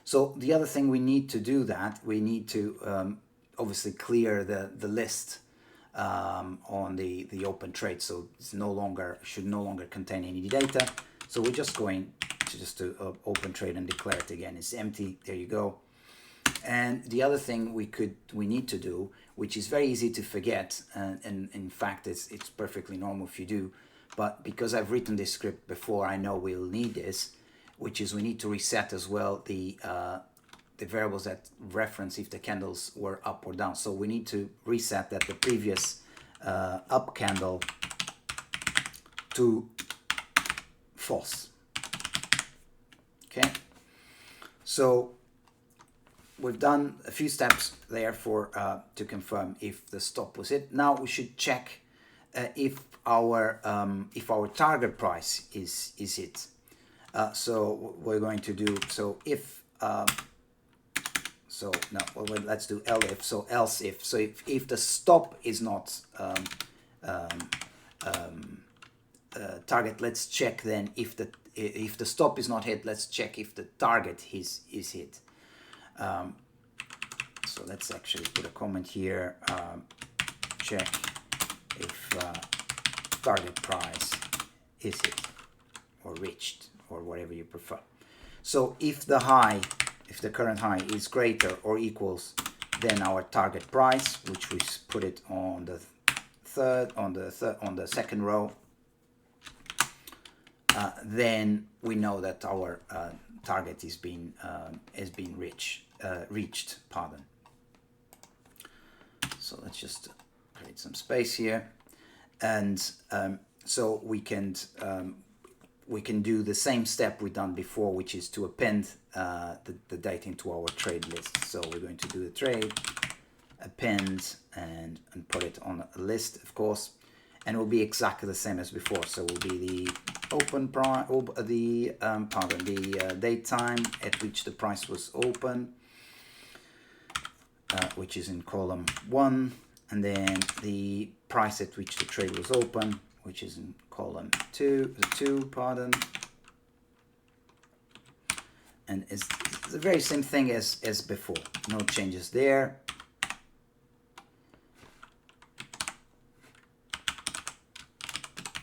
So the other thing we need to do that, we need to obviously clear the list on the open trade, so it's should no longer contain any data. So we're just going to open trade and declare it again. It's empty. There you go. And the other thing we need to do, which is very easy to forget, and in fact it's perfectly normal if you do, but because I've written this script before, I know we'll need this, which is we need to reset as well the variables that reference if the candles were up or down. So we need to reset that the previous up candle to false. Okay, so we've done a few steps there to confirm if the stop was hit. Now we should check if our target price is hit. So we're going to do, so if so no, well, let's do elif. So else if. So if the stop is not target, let's check then if the stop is not hit. Let's check if the target is hit. So let's actually put a comment here. Check if target price is hit or reached, or whatever you prefer. So if the current high is greater or equals than our target price, which we put it on the second row, then we know that our target has been reached. Pardon. So let's just create some space here, and so we can do the same step we done before, which is to append the data into our trade list. So we're going to do the trade, append, and put it on a list, of course, and it will be exactly the same as before. So it will be the open price, the date time at which the price was open, which is in column 1, and then the price at which the trade was open, which is in column 2, and it's the very same thing as before. No changes there.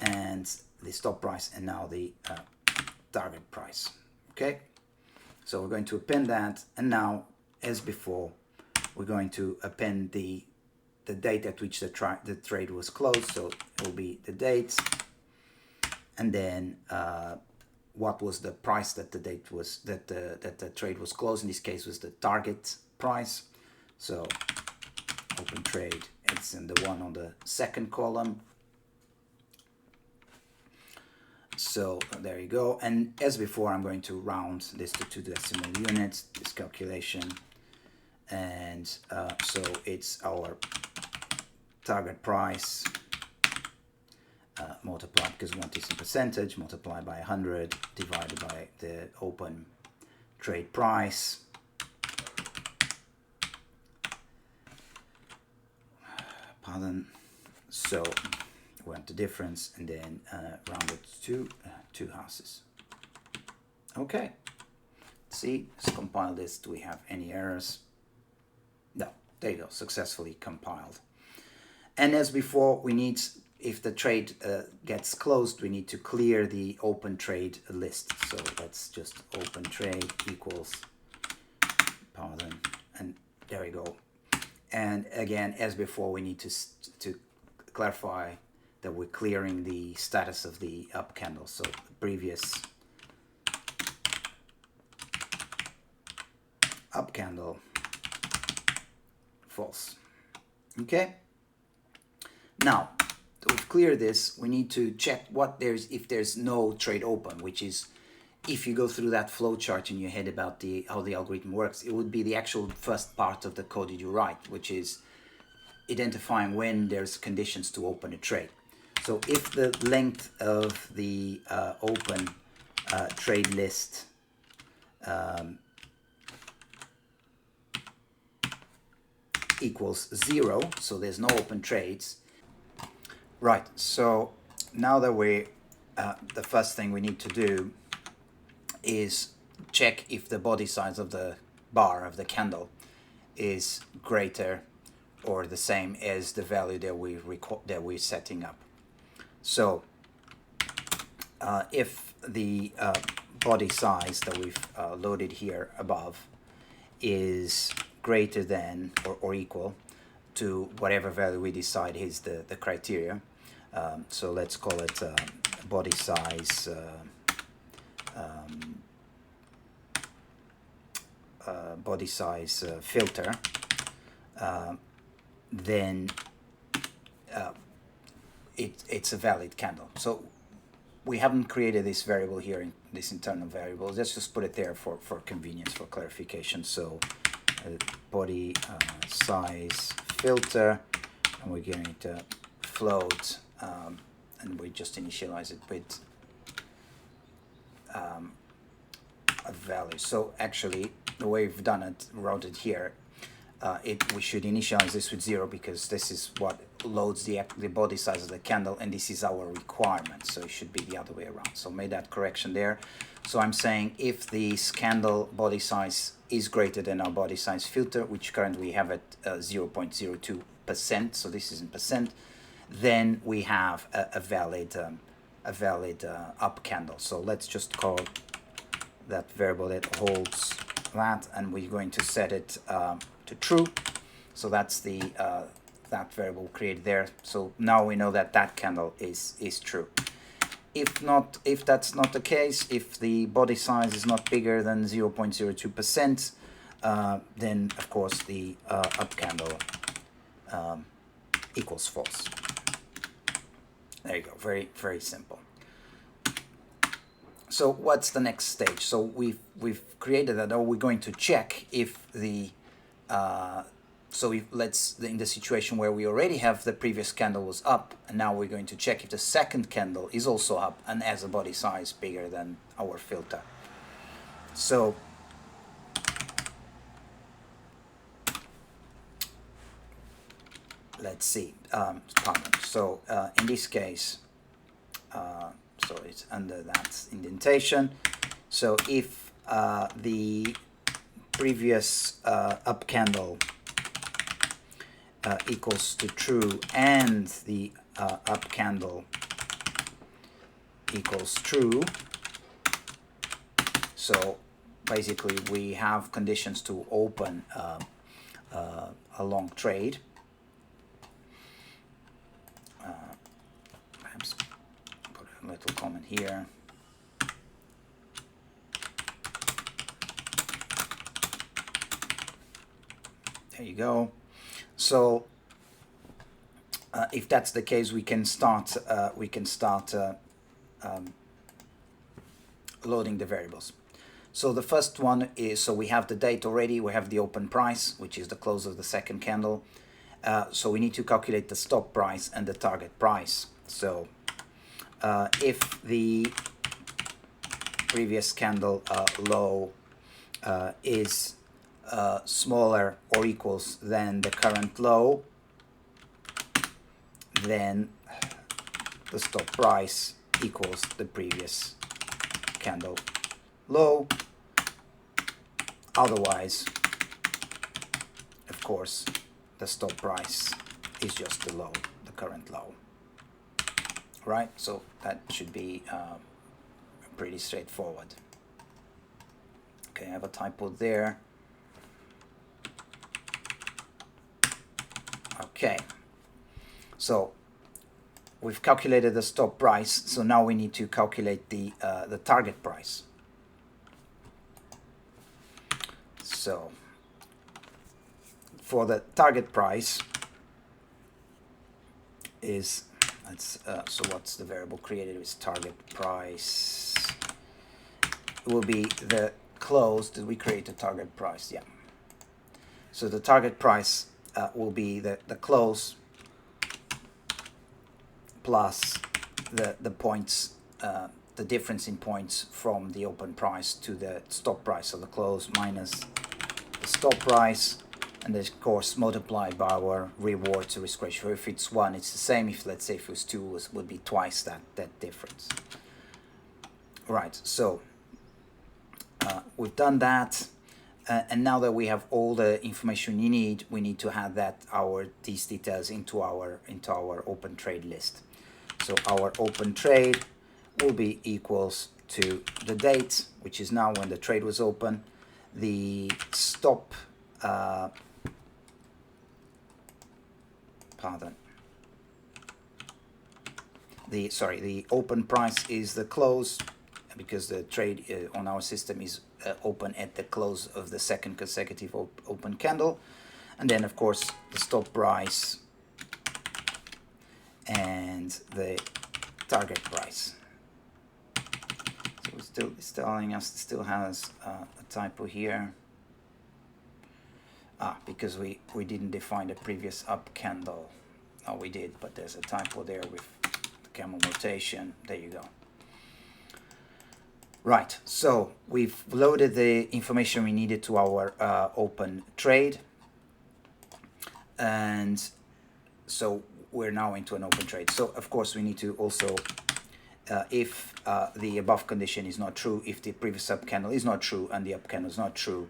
And the stop price, and now the target price. Okay, so we're going to append that, and now, as before, we're going to append the date at which the trade was closed. So it will be the date, and then what was the price that the trade was closed. In this case, was the target price. So open trade, it's in the one on the second column. So there you go. And as before, I'm going to round this to 2 decimal units, this calculation. And so it's our target price multiplied, because we want this in percentage, multiplied by 100, divided by the open trade price. Pardon. So we want the difference, and then round it to 2 houses. Okay. See, let's compile this. Do we have any errors? No. There you go. Successfully compiled. And as before, we need, if the trade gets closed, we need to clear the open trade list. So let's just open trade equals, pardon, and there we go. And again, as before, we need to clarify that we're clearing the status of the up candle. So the previous up candle, false. Okay. Now, to clear this, we need to check if there's no trade open, which is, if you go through that flow chart in your head about how the algorithm works, it would be the actual first part of the code that you write, which is identifying when there's conditions to open a trade. So if the length of the open trade list equals 0, so there's no open trades. Right, so now that the first thing we need to do is check if the body size of the bar of the candle is greater or the same as the value that we're setting up. So if the body size that we've loaded here above is greater than or equal to whatever value we decide is the criteria, so let's call it body size filter, then it's a valid candle. So we haven't created this variable here, in this internal variable. Let's just put it there for convenience, for clarification. So body size filter, and we're going to float, and we just initialize it with a value. So actually, the way we've done it, wrote it here, we should initialize this with 0 because this is what loads the body size of the candle, and this is our requirement, so it should be the other way around. So made that correction there. So I'm saying if this candle body size is greater than our body size filter, which currently we have at 0.02%, so this is in percent, then we have a valid up candle. So let's just call that variable that holds that, and we're going to set it to true. So that's the that variable created there. So now we know that that candle is true. If that's not the case, if the body size is not bigger than 0.02%, then of course the up candle equals false. There you go. Very, very simple. So what's the next stage? So we've created that. Now we're going to check if the let's in the situation where we already have the previous candle was up, and now we're going to check if the second candle is also up and has a body size bigger than our filter. So let's see. So in this case, so it's under that indentation. So if the previous up candle equals to true and the up candle equals true, so basically we have conditions to open a long trade. Perhaps put a little comment here. There you go. So if that's the case, we can start loading the variables. So the first one is, so we have the date already, we have the open price, which is the close of the second candle. So we need to calculate the stop price and the target price. So if the previous candle low is smaller or equals than the current low, then the stop price equals the previous candle low. Otherwise, of course, the stop price is just the low, the current low. Right? So that should be pretty straightforward. Okay, I have a typo there. Okay, so we've calculated the stop price, so now we need to calculate the target price. So for the target price is, so what's the variable created with target price? It will be the close. Did we create a target price? Yeah. So the target price will be the close plus the points, the difference in points from the open price to the stop price. So the close minus the stop price, and of course multiplied by our reward to risk ratio. If it's 1, it's the same. If, let's say, if it was 2, it would be twice that difference. Right. So we've done that. And now that we have all the information you need, we need to add these details into our open trade list. So our open trade will be equals to the date, which is now when the trade was open, the stop, the open price is the close, because the trade on our system is open at the close of the second consecutive open candle, and then of course the stop price and the target price. So it's telling us it still has a typo here. Because we didn't define the previous up candle. Oh, we did, but there's a typo there with the camel notation. There you go. Right, so we've loaded the information we needed to our open trade, and so we're now into an open trade. So of course we need to also, if the above condition is not true, if the previous up candle is not true and the up candle is not true,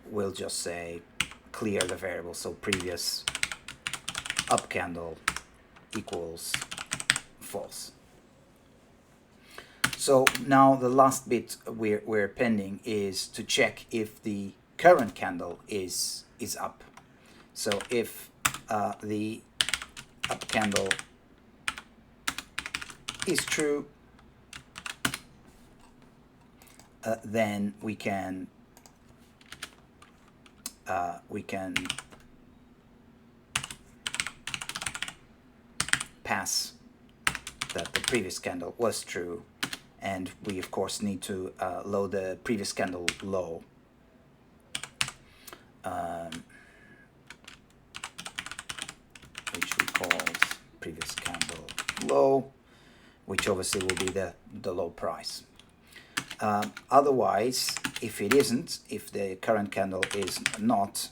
we'll just say clear the variable. So previous up candle equals false. So now the last bit we're pending is to check if the current candle is up. So if the up candle is true, then we can pass that the previous candle was true, and we of course need to load the previous candle low. Which we called previous candle low, which obviously will be the low price. Otherwise, if it isn't, if the current candle is not,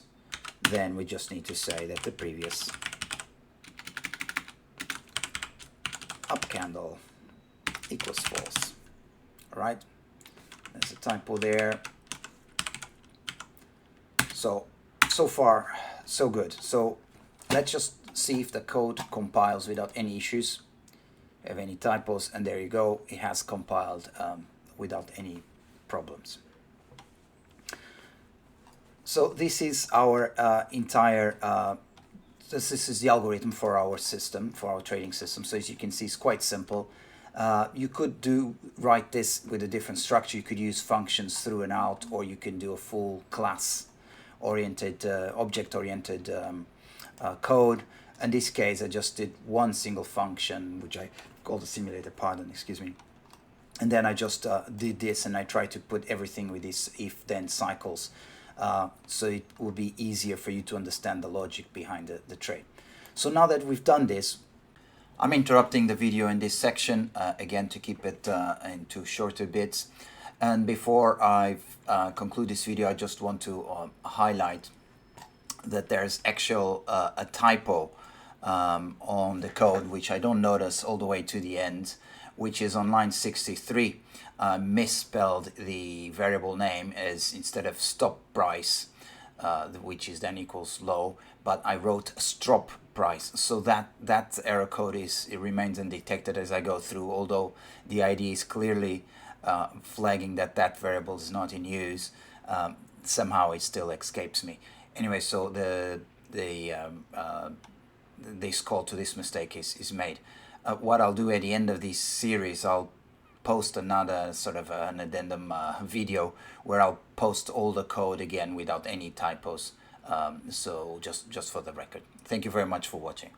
then we just need to say that the previous up candle equals false. All right, there's a typo there. So far so good. So let's just see if the code compiles without any issues, have any typos, and there you go, it has compiled without any problems. So this is our entire this is the algorithm for our system, for our trading system. So as you can see, it's quite simple. You could write this with a different structure. You could use functions through and out, or you can do a full class-oriented, object-oriented code. In this case, I just did one single function, which I called the simulator, excuse me. And then I just did this, and I tried to put everything with these if-then cycles, so it would be easier for you to understand the logic behind the trade. So now that we've done this, I'm interrupting the video in this section again to keep it into shorter bits. And before I conclude this video, I just want to highlight that there's actual a typo on the code, which I don't notice all the way to the end, which is on line 63. Misspelled the variable name as, instead of stop price, which is then equals low, but I wrote strop price. So that error code it remains undetected as I go through, although the ID is clearly flagging that variable is not in use. Somehow it still escapes me. Anyway, so this call to this mistake is made. What I'll do at the end of this series, I'll post another sort of an addendum video where I'll post all the code again without any typos. So just for the record. Thank you very much for watching.